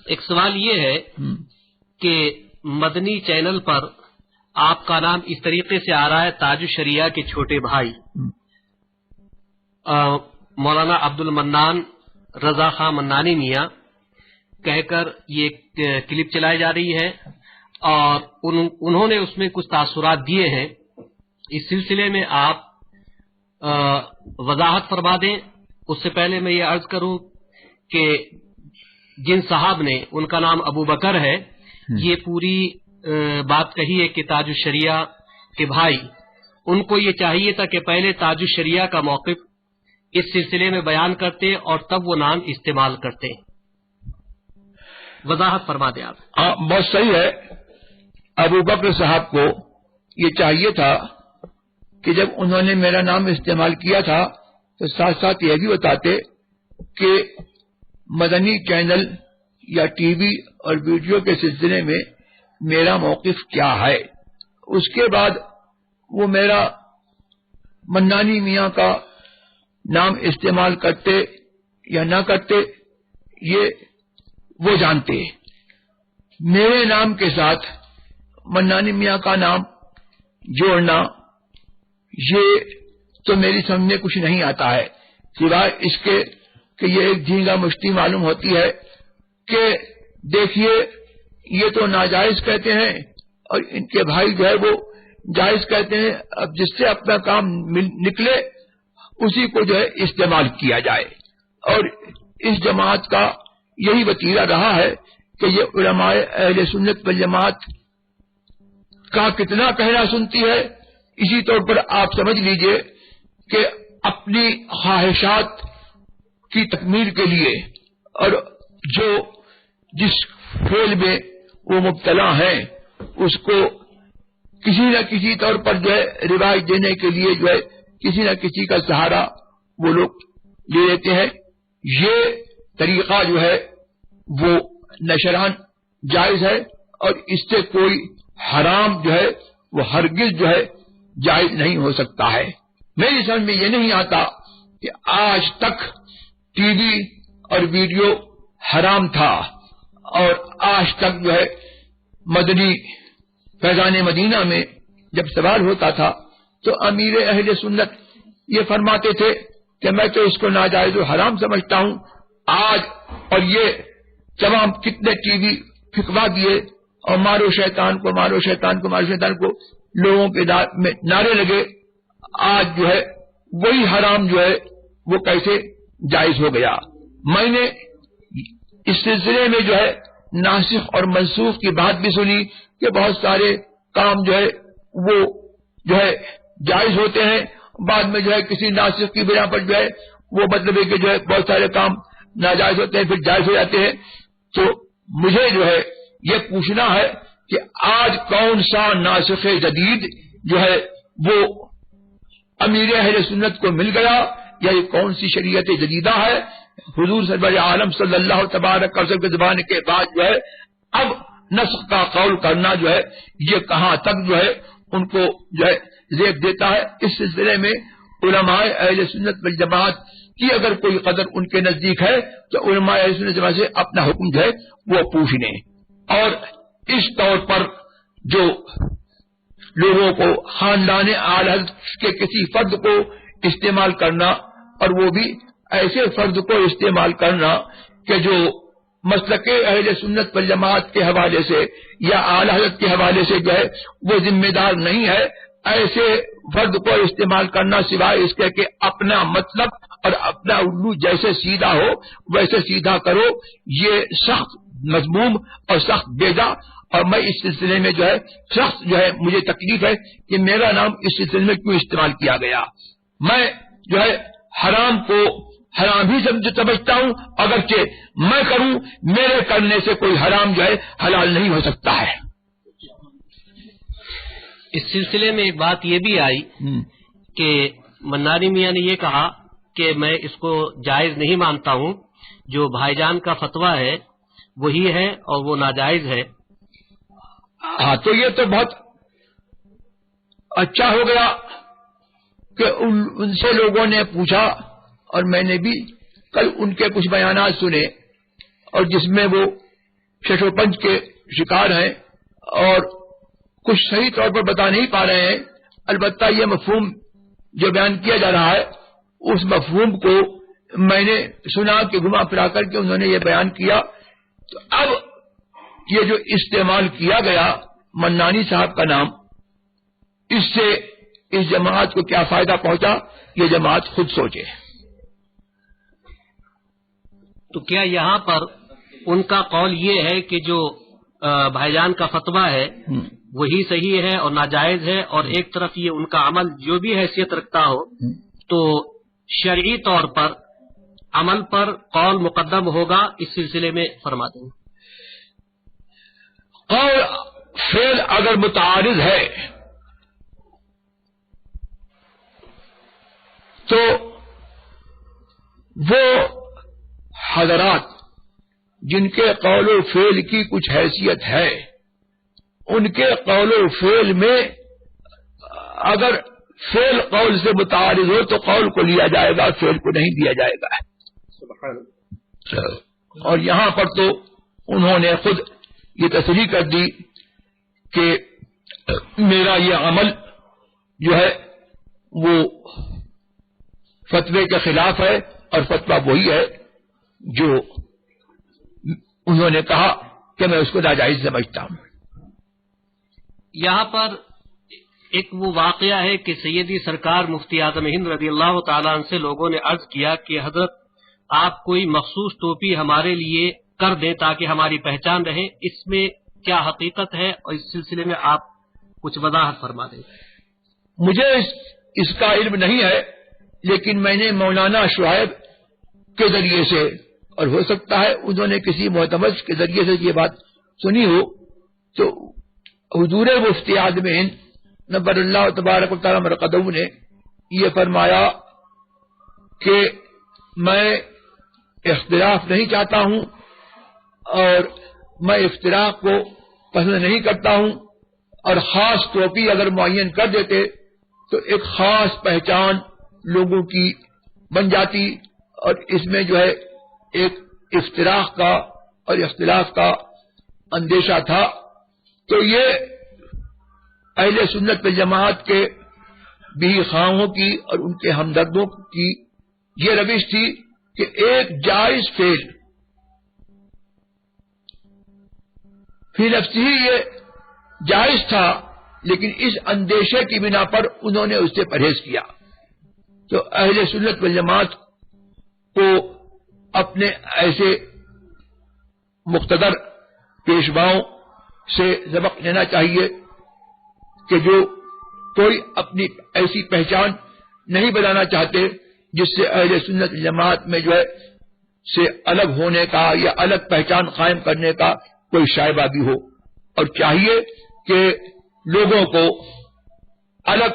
ایک سوال یہ ہے کہ مدنی چینل پر آپ کا نام اس طریقے سے آ رہا ہے، تاج الشریعہ کے چھوٹے بھائی مولانا عبد المنان رضا خان منانی میاں کہہ کر یہ کلپ چلائی جا رہی ہے، اور انہوں نے اس میں کچھ تاثرات دیے ہیں۔ اس سلسلے میں آپ وضاحت فرما دیں۔ اس سے پہلے میں یہ عرض کروں کہ جن صاحب نے، ان کا نام ابو بکر ہے، یہ پوری بات کہی ہے کہ تاج الشریعہ کے بھائی، ان کو یہ چاہیے تھا کہ پہلے تاج الشریعہ کا موقف اس سلسلے میں بیان کرتے اور تب وہ نام استعمال کرتے۔ وضاحت فرما دیں آپ۔ بہت صحیح ہے۔ ابو بکر صاحب کو یہ چاہیے تھا کہ جب انہوں نے میرا نام استعمال کیا تھا تو ساتھ ساتھ یہ بھی بتاتے کہ مدنی چینل یا ٹی وی اور ویڈیو کے سلسلے میں میرا موقف کیا ہے۔ اس کے بعد وہ میرا منانی میاں کا نام استعمال کرتے یا نہ کرتے یہ وہ جانتے۔ میرے نام کے ساتھ منانی میاں کا نام جوڑنا یہ تو میری سمجھ میں کچھ نہیں آتا ہے، سوائے اس کے کہ یہ ایک جھینگا مشتی معلوم ہوتی ہے کہ دیکھیے یہ تو ناجائز کہتے ہیں اور ان کے بھائی جو ہے وہ جائز کہتے ہیں، اب جس سے اپنا کام نکلے اسی کو جو ہے استعمال کیا جائے۔ اور اس جماعت کا یہی وتیرہ رہا ہے کہ یہ علماء اہل سنت والجماعت کا کتنا کہنا سنتی ہے۔ اسی طور پر آپ سمجھ لیجئے کہ اپنی خواہشات کی تکمیل کے لیے اور جو جس فعل میں وہ مبتلا ہیں اس کو کسی نہ کسی طور پر جو ہے رواج دینے کے لیے جو ہے کسی نہ کسی کا سہارا وہ لوگ لے لیتے ہیں۔ یہ طریقہ جو ہے وہ نشران جائز ہے اور اس سے کوئی حرام جو ہے وہ ہرگز جو ہے جائز نہیں ہو سکتا ہے۔ میری سمجھ میں یہ نہیں آتا کہ آج تک ٹی وی اور ویڈیو حرام تھا اور آج تک جو ہے مدنی فیضان مدینہ میں جب سوال ہوتا تھا تو امیر اہل سنت یہ فرماتے تھے کہ میں تو اس کو ناجائز و حرام سمجھتا ہوں۔ آج اور یہ تمام کتنے ٹی وی پھکوا دیے اور مارو شیطان کو مارو شیطان کو مارو شیطان کو لوگوں کے میں نعرے لگے، آج جو ہے وہی حرام جو ہے وہ کیسے جائز ہو گیا۔ میں نے اس سلسلے میں جو ہے ناسخ اور منسوخ کی بات بھی سنی کہ بہت سارے کام جو ہے وہ جو ہے جائز ہوتے ہیں، بعد میں جو ہے کسی ناسخ کی بنا پر جو ہے وہ مطلب ہے کہ جو ہے بہت سارے کام ناجائز ہوتے ہیں پھر جائز ہو جاتے ہیں۔ تو مجھے جو ہے یہ پوچھنا ہے کہ آج کون سا ناسخ جدید جو ہے وہ امیر اہل سنت کو مل گیا یا یہ کون سی شریعت جدیدہ ہے؟ حضور سرور عالم صلی اللہ تبارک وسلم کے زبان کے بعد جو ہے اب نسخ کا قول کرنا جو ہے یہ کہاں تک جو ہے ان کو جو ہے زیب دیتا ہے۔ اس سلسلے میں علماء اہل سنت والجماعت کی اگر کوئی قدر ان کے نزدیک ہے تو علماء اہل سنت والجماعت سے اپنا حکم جو ہے وہ پوچھ لیں۔ اور اس طور پر جو لوگوں کو خاندان اعلی حضرت کے کسی فرد کو استعمال کرنا اور وہ بھی ایسے فرد کو استعمال کرنا کہ جو مسلک اہل سنت والجماعت کے حوالے سے یا اعلی حضرت کے حوالے سے جو ہے وہ ذمہ دار نہیں ہے، ایسے فرد کو استعمال کرنا سوائے اس کے کہ اپنا مطلب اور اپنا الو جیسے سیدھا ہو ویسے سیدھا کرو، یہ سخت مذموم اور سخت بیجا۔ اور میں اس سلسلے میں جو ہے سخت جو ہے مجھے تکلیف ہے کہ میرا نام اس سلسلے میں کیوں استعمال کیا گیا۔ میں جو ہے حرام کو حرام ہی سمجھتا ہوں، اگرچہ میں کروں میرے کرنے سے کوئی حرام جو ہے حلال نہیں ہو سکتا ہے۔ اس سلسلے میں ایک بات یہ بھی آئی کہ منانی میاں نے یہ کہا کہ میں اس کو جائز نہیں مانتا ہوں، جو بھائی جان کا فتویٰ ہے وہی ہے اور وہ ناجائز ہے۔ ہاں تو یہ تو بہت اچھا ہو گیا کہ ان سے لوگوں نے پوچھا اور میں نے بھی کل ان کے کچھ بیانات سنے اور جس میں وہ ششوپنج کے شکار ہیں اور کچھ صحیح طور پر بتا نہیں پا رہے ہیں. البتہ یہ مفہوم جو بیان کیا جا رہا ہے اس مفہوم کو میں نے سنا کہ گھما پھرا کر کے انہوں نے یہ بیان کیا. تو اب یہ جو استعمال کیا گیا منانی صاحب کا نام، اس سے اس جماعت کو کیا فائدہ پہنچا یہ جماعت خود سوچے. تو کیا یہاں پر ان کا قول یہ ہے کہ جو بھائی جان کا فتویٰ ہے وہی صحیح ہے اور ناجائز ہے، اور ایک طرف یہ ان کا عمل جو بھی حیثیت رکھتا ہو تو شرعی طور پر عمل پر قول مقدم ہوگا؟ اس سلسلے میں فرما دیں. قول فعل اگر متعارض ہے تو وہ حضرات جن کے قول و فعل کی کچھ حیثیت ہے ان کے قول و فعل میں اگر فعل قول سے متعارض ہو تو قول کو لیا جائے گا، فعل کو نہیں دیا جائے گا. اور یہاں پر تو انہوں نے خود یہ تصریح کر دی کہ میرا یہ عمل جو ہے وہ فتوے کے خلاف ہے، اور فتویٰ وہی ہے جو انہوں نے کہا کہ میں اس کو ناجائز سمجھتا ہوں. یہاں پر ایک وہ واقعہ ہے کہ سیدی سرکار مفتی اعظم ہند رضی اللہ تعالیٰ عنہ سے لوگوں نے عرض کیا کہ حضرت آپ کوئی مخصوص ٹوپی ہمارے لیے کر دیں تاکہ ہماری پہچان رہے. اس میں کیا حقیقت ہے اور اس سلسلے میں آپ کچھ وضاحت فرما دیں. مجھے اس کا علم نہیں ہے، لیکن میں نے مولانا شعیب کے ذریعے سے، اور ہو سکتا ہے انہوں نے کسی معتمد کے ذریعے سے یہ بات سنی ہو، تو حضور مفتی اعظم ہند نبر اللہ تبارک و تعالی مرقدہ نے یہ فرمایا کہ میں اختلاف نہیں چاہتا ہوں اور میں افتراق کو پسند نہیں کرتا ہوں، اور خاص ٹوپی اگر معین کر دیتے تو ایک خاص پہچان لوگوں کی بن جاتی، اور اس میں جو ہے ایک افتراق کا اور اختلاف کا اندیشہ تھا. تو یہ اہل سنت والجماعت کے بھی خواہوں کی اور ان کے ہمدردوں کی یہ روش تھی کہ ایک جائز فعل فی نفسہ ہی یہ جائز تھا، لیکن اس اندیشے کی بنا پر انہوں نے اس سے پرہیز کیا. تو اہل سنت والجماعت کو اپنے ایسے مقتدر پیشواؤں سے سبق لینا چاہیے کہ جو کوئی اپنی ایسی پہچان نہیں بنانا چاہتے جس سے اہل سنت جماعت میں جو ہے سے الگ ہونے کا یا الگ پہچان قائم کرنے کا کوئی شائبہ بھی ہو. اور چاہیے کہ لوگوں کو الگ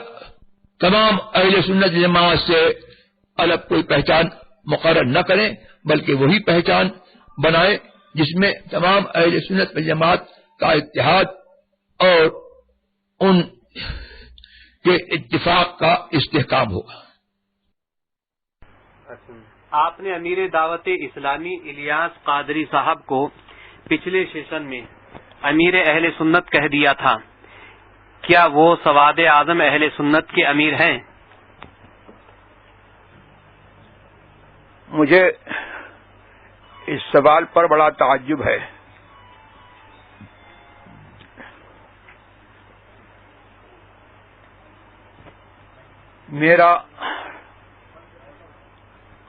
تمام اہل سنت جماعت سے الگ کوئی پہچان مقرر نہ کریں، بلکہ وہی پہچان بنائیں جس میں تمام اہل سنت جماعت کا اتحاد اور ان کے اتفاق کا استحکام ہوگا. آپ نے امیر دعوت اسلامی الیاس قادری صاحب کو پچھلے سیشن میں امیر اہل سنت کہہ دیا تھا، کیا وہ سواد اعظم اہل سنت کے امیر ہیں؟ مجھے اس سوال پر بڑا تعجب ہے. میرا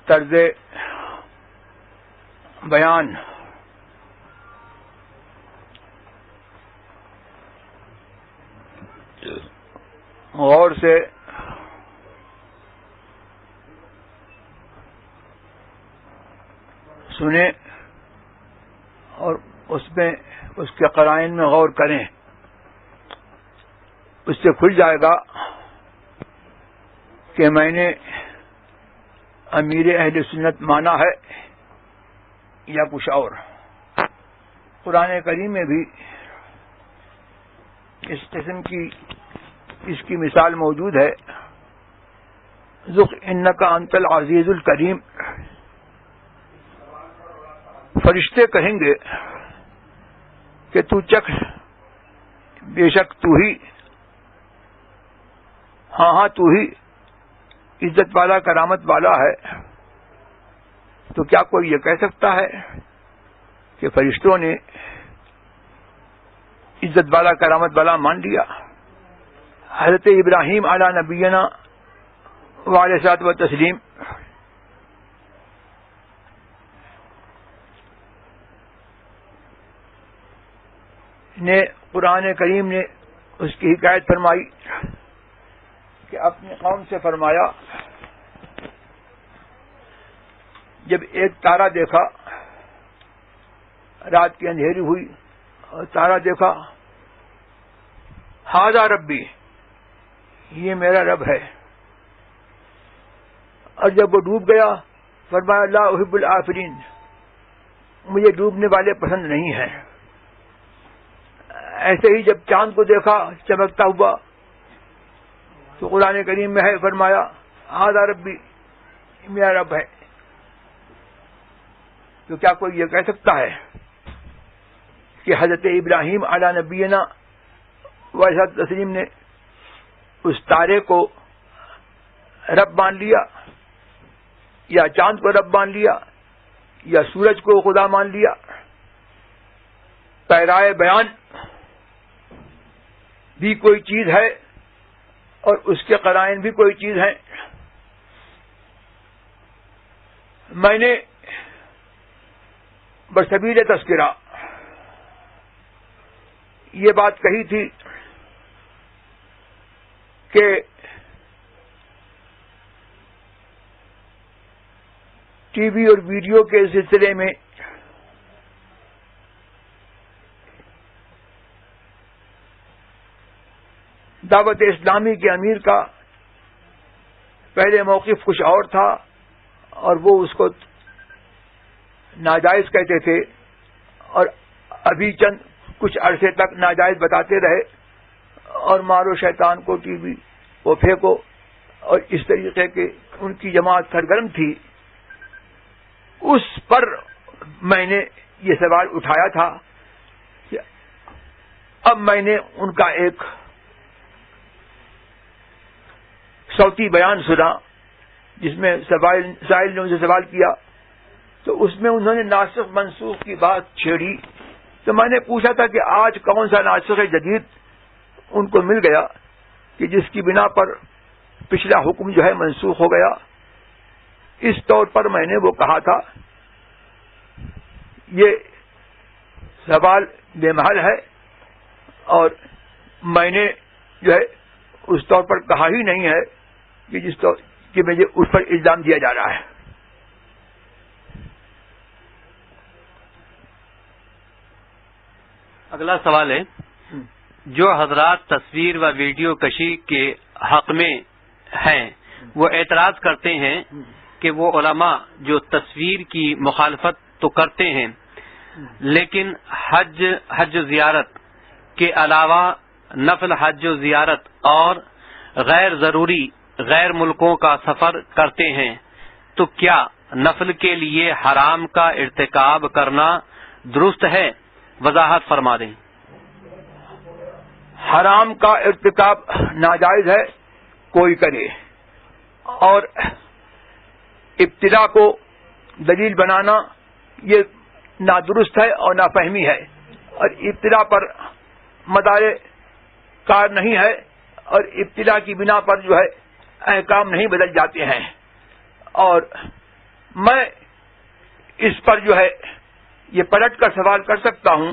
طرز بیان غور سے سنیں اور اس کے قرائن میں غور کریں، اس سے کھل جائے گا کہ میں نے امیر اہل سنت مانا ہے یا کچھ اور. قرآن کریم میں بھی اس قسم کی اس کی مثال موجود ہے. ذق انک انت العزیز الکریم. فرشتے کہیں گے کہ تو چکھ، بے شک تو ہی، ہاں تو ہی عزت والا کرامت والا ہے. تو کیا کوئی یہ کہہ سکتا ہے کہ فرشتوں نے عزت والا کرامت والا مان لیا؟ حضرت ابراہیم علی نبینا وعلیہ الصلوۃ والتسلیم نے قرآن کریم نے اس کی حکایت فرمائی کہ اپنی قوم سے فرمایا، جب ایک تارا دیکھا، رات کی اندھیری ہوئی اور تارا دیکھا، ھذا ربی، یہ میرا رب ہے. اور جب وہ ڈوب گیا فرمایا لا احب الآفلین، مجھے ڈوبنے والے پسند نہیں ہیں. ایسے ہی جب چاند کو دیکھا چمکتا ہوا تو قرآن کریم میں ہے فرمایا ھذا ربی، میرا رب ہے. تو کیا کوئی یہ کہہ سکتا ہے کہ حضرت ابراہیم علی نبینا وعلیہ تسلیم نے اس تارے کو رب مان لیا، یا چاند کو رب مان لیا، یا سورج کو خدا مان لیا؟ پیرائے بیان بھی کوئی چیز ہے اور اس کے قرائن بھی کوئی چیز ہے. میں نے بسبیل تذکرہ یہ بات کہی تھی کہ ٹی وی اور ویڈیو کے سلسلے میں دعوت اسلامی کے امیر کا پہلے موقف کچھ اور تھا اور وہ اس کو ناجائز کہتے تھے، اور ابھی چند کچھ عرصے تک ناجائز بتاتے رہے، اور مارو شیطان کو ٹی وی وہ پھینکو، اور اس طریقے کے ان کی جماعت سرگرم تھی. اس پر میں نے یہ سوال اٹھایا تھا کہ اب میں نے ان کا ایک صوتی بیان سنا جس میں سائل نے ان سے سوال کیا، تو اس میں انہوں نے ناسخ منسوخ کی بات چھیڑی. تو میں نے پوچھا تھا کہ آج کون سا ناسخ جدید ان کو مل گیا کہ جس کی بنا پر پچھلا حکم جو ہے منسوخ ہو گیا. اس طور پر میں نے وہ کہا تھا یہ سوال بے محل ہے، اور میں نے جو ہے اس طور پر کہا ہی نہیں ہے کہ جس طور کہ مجھے اس پر الزام دیا جا رہا ہے. اگلا سوال ہے، جو حضرات تصویر و ویڈیو کشی کے حق میں ہیں وہ اعتراض کرتے ہیں کہ وہ علماء جو تصویر کی مخالفت تو کرتے ہیں لیکن حج و زیارت کے علاوہ نفل حج و زیارت اور غیر ضروری غیر ملکوں کا سفر کرتے ہیں، تو کیا نفل کے لیے حرام کا ارتکاب کرنا درست ہے؟ وضاحت فرما دیں. حرام کا ارتکاب ناجائز ہے کوئی کرے، اور ابتدا کو دلیل بنانا یہ نادرست ہے اور نافہمی ہے، اور ابتدا پر مدار کار نہیں ہے، اور ابتدا کی بنا پر جو ہے احکام نہیں بدل جاتے ہیں. اور میں اس پر جو ہے یہ پلٹ کر سوال کر سکتا ہوں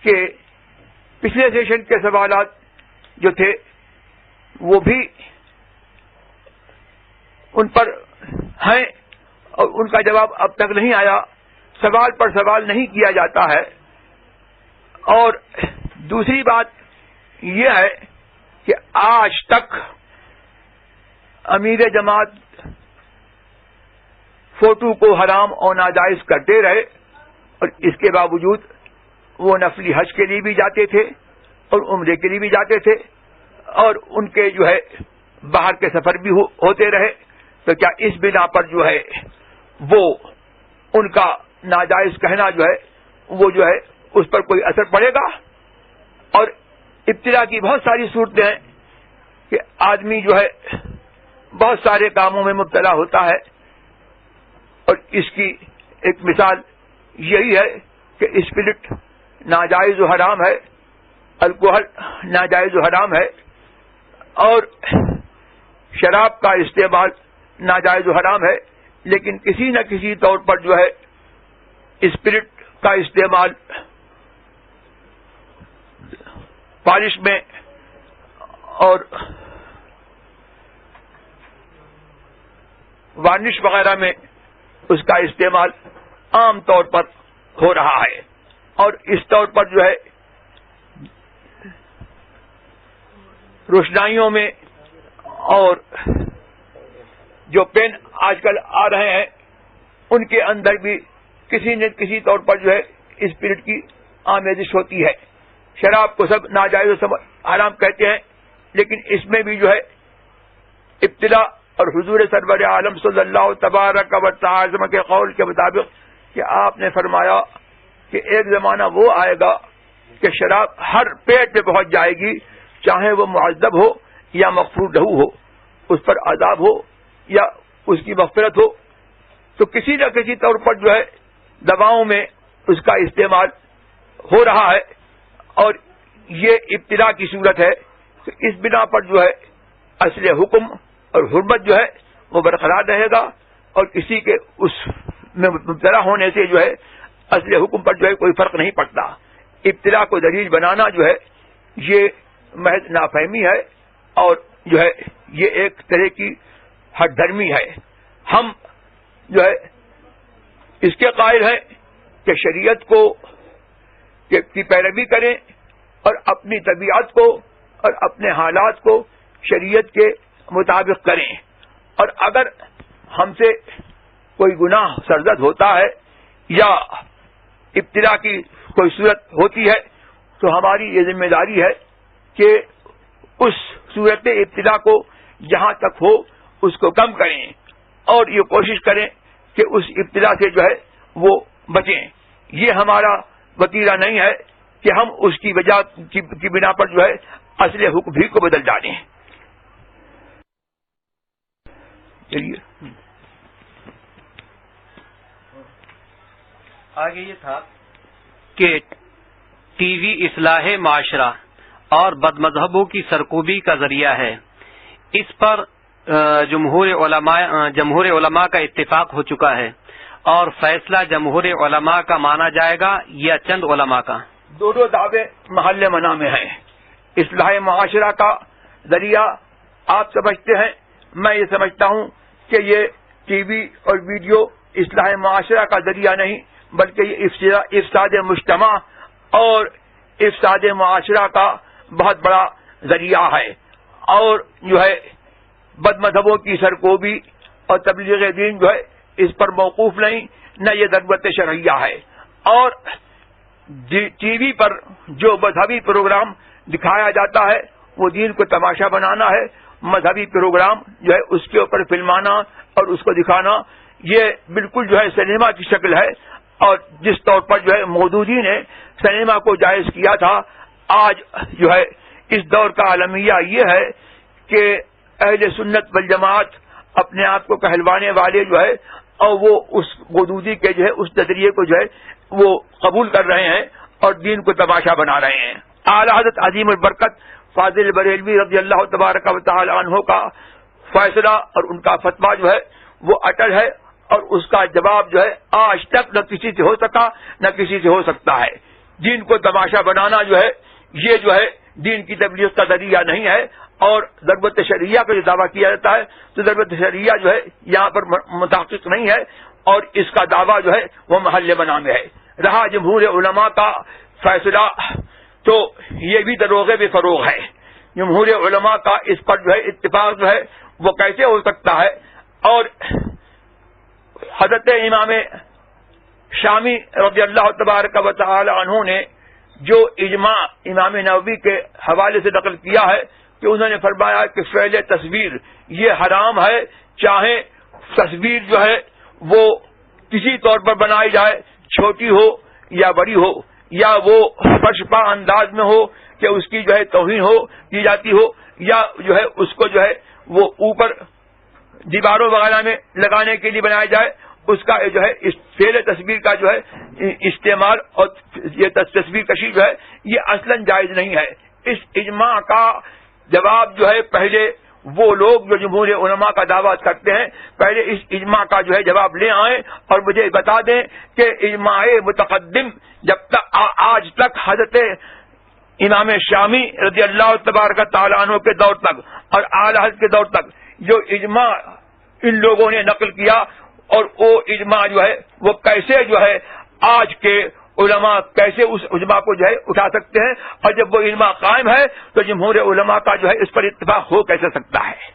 کہ پچھلے سیشن کے سوالات جو تھے وہ بھی ان پر ہیں اور ان کا جواب اب تک نہیں آیا. سوال پر سوال نہیں کیا جاتا ہے. اور دوسری بات یہ ہے کہ آج تک امیر جماعت فوٹو کو حرام اور ناجائز کرتے رہے، اور اس کے باوجود وہ نفلی حج کے لیے بھی جاتے تھے اور عمرے کے لیے بھی جاتے تھے، اور ان کے جو ہے باہر کے سفر بھی ہوتے رہے. تو کیا اس بنا پر جو ہے وہ ان کا ناجائز کہنا جو ہے وہ جو ہے اس پر کوئی اثر پڑے گا. اور ابتلا کی بہت ساری صورتیں ہیں کہ آدمی جو ہے بہت سارے کاموں میں مبتلا ہوتا ہے, اور اس کی ایک مثال یہی ہے کہ اسپرٹ ناجائز و حرام ہے, الکوہل ناجائز و حرام ہے, اور شراب کا استعمال ناجائز و حرام ہے, لیکن کسی نہ کسی طور پر جو ہے اسپرٹ کا استعمال پالش میں اور وارنش وغیرہ میں اس کا استعمال عام طور پر ہو رہا ہے. اور اس طور پر جو ہے روشنائیوں میں اور جو پین آج کل آ رہے ہیں ان کے اندر بھی کسی نہ کسی طور پر جو ہے اسپرٹ کی آمیزش ہوتی ہے. شراب کو سب ناجائز و حرام کہتے ہیں, لیکن اس میں بھی جو ہے ابتلا, اور حضور سرور عالم صلی اللہ تبارک و تعالی کے قول کے مطابق کہ آپ نے فرمایا کہ ایک زمانہ وہ آئے گا کہ شراب ہر پیٹ میں پہنچ جائے گی, چاہے وہ معذب ہو یا مغفور لہو ہو, اس پر عذاب ہو یا اس کی مغفرت ہو, تو کسی نہ کسی طور پر جو ہے دواؤں میں اس کا استعمال ہو رہا ہے, اور یہ ابتلا کی صورت ہے. تو اس بنا پر جو ہے اصل حکم اور حرمت جو ہے وہ برقرار رہے گا, اور کسی کے اس میں مبتلا ہونے سے جو ہے اصل حکم پر جو ہے کوئی فرق نہیں پڑتا. ابتلا کو دلیل بنانا جو ہے یہ محض نافہمی ہے, اور جو ہے یہ ایک طرح کی ہٹ دھرمی ہے. ہم جو ہے اس کے قائل ہیں کہ شریعت کو کی پیروی کریں اور اپنی طبیعت کو اور اپنے حالات کو شریعت کے مطابق کریں, اور اگر ہم سے کوئی گناہ سرزد ہوتا ہے یا ابتلا کی کوئی صورت ہوتی ہے تو ہماری یہ ذمہ داری ہے کہ اس صورت ابتلا کو جہاں تک ہو اس کو کم کریں, اور یہ کوشش کریں کہ اس ابتلا سے جو ہے وہ بچیں. یہ ہمارا وتیرہ نہیں ہے کہ ہم اس کی وجہ کی بنا پر جو ہے اصل حکم بھی کو بدل ڈالیں. چلیے آگے یہ تھا کہ ٹی وی اصلاح معاشرہ اور بد مذہبوں کی سرکوبی کا ذریعہ ہے. اس پر جمہور علماء کا اتفاق ہو چکا ہے, اور فیصلہ جمہور علماء کا مانا جائے گا یا چند علماء کا؟ دونوں دعوے محل منع میں ہیں. اصلاح معاشرہ کا ذریعہ آپ سمجھتے ہیں, میں یہ سمجھتا ہوں کہ یہ ٹی وی اور ویڈیو اصلاح معاشرہ کا ذریعہ نہیں, بلکہ یہ افساد مجتمع اور افساد معاشرہ کا بہت بڑا ذریعہ ہے. اور جو ہے بد مذہبوں کی سرکوبی اور تبلیغ دین جو ہے اس پر موقوف نہیں, نہ یہ ضرورت شرعیہ ہے. اور ٹی وی پر جو مذہبی پروگرام دکھایا جاتا ہے وہ دین کو تماشا بنانا ہے. مذہبی پروگرام جو ہے اس کے اوپر فلمانا اور اس کو دکھانا یہ بالکل جو ہے سنیما کی شکل ہے. اور جس طور پر جو ہے مودودی نے سنیما کو جائز کیا تھا, آج جو ہے اس دور کا عالمیہ یہ ہے کہ اہل سنت والجماعت اپنے آپ کو کہلوانے والے جو ہے اور وہ اس مودودی کے جو ہے اس نظریے کو جو ہے وہ قبول کر رہے ہیں اور دین کو تماشا بنا رہے ہیں. اعلی حضرت عظیم البرکت فاضل بریلوی رضی اللہ تبارک و تعالی عنہ کا فیصلہ اور ان کا فتویٰ جو ہے وہ اٹل ہے, اور اس کا جواب جو ہے آج تک نہ کسی سے ہو سکا نہ کسی سے ہو سکتا ہے. دین کو تماشا بنانا جو ہے یہ جو ہے دین کی تبلیغ کا ذریعہ نہیں ہے, اور ضرورت شرعیہ کا جو دعویٰ کیا جاتا ہے تو ضرورت شرعیہ جو ہے یہاں پر متحقق نہیں ہے, اور اس کا دعویٰ جو ہے وہ محل منع میں ہے. رہا جمہور علماء کا فیصلہ تو یہ بھی دروغے بے فروغ ہے. جمہور علماء کا اس پر جو ہے اتفاق جو ہے وہ کیسے ہو سکتا ہے؟ اور حضرت امام شامی رضی اللہ تبارک و تعالی عنہ نے جو اجماع امام نووی کے حوالے سے نقل کیا ہے کہ انہوں نے فرمایا کہ فعل تصویر یہ حرام ہے, چاہے تصویر جو ہے وہ کسی طور پر بنائی جائے, چھوٹی ہو یا بڑی ہو, یا وہ فرشپا انداز میں ہو کہ اس کی جو ہے توہین ہو کی جاتی ہو، یا جو ہے اس کو جو ہے وہ اوپر دیواروں وغیرہ میں لگانے کے لیے بنایا جائے، اس کا جو ہے اس فعل تصویر کا جو ہے استعمال اور یہ تصویر کشی جو ہے یہ اصلاً جائز نہیں ہے۔ اس اجماع کا جواب جو ہے پہلے وہ لوگ جو جمہور علماء کا دعویٰ کرتے ہیں پہلے اس اجماع کا جو ہے جواب لے آئیں اور مجھے بتا دیں کہ اجماع متقدم جب تک آج تک حضرت امام شامی رضی اللہ تبارک تعالیٰ عنہ کے دور تک اور اعلی حضرت کے دور تک جو اجماع ان لوگوں نے نقل کیا، اور وہ اجماع جو ہے وہ کیسے جو ہے آج کے علماء کیسے اس اجماع کو جو ہے اٹھا سکتے ہیں، اور جب وہ اجماع قائم ہے تو جمہور علماء کا جو ہے اس پر اتفاق ہو کیسے سکتا ہے؟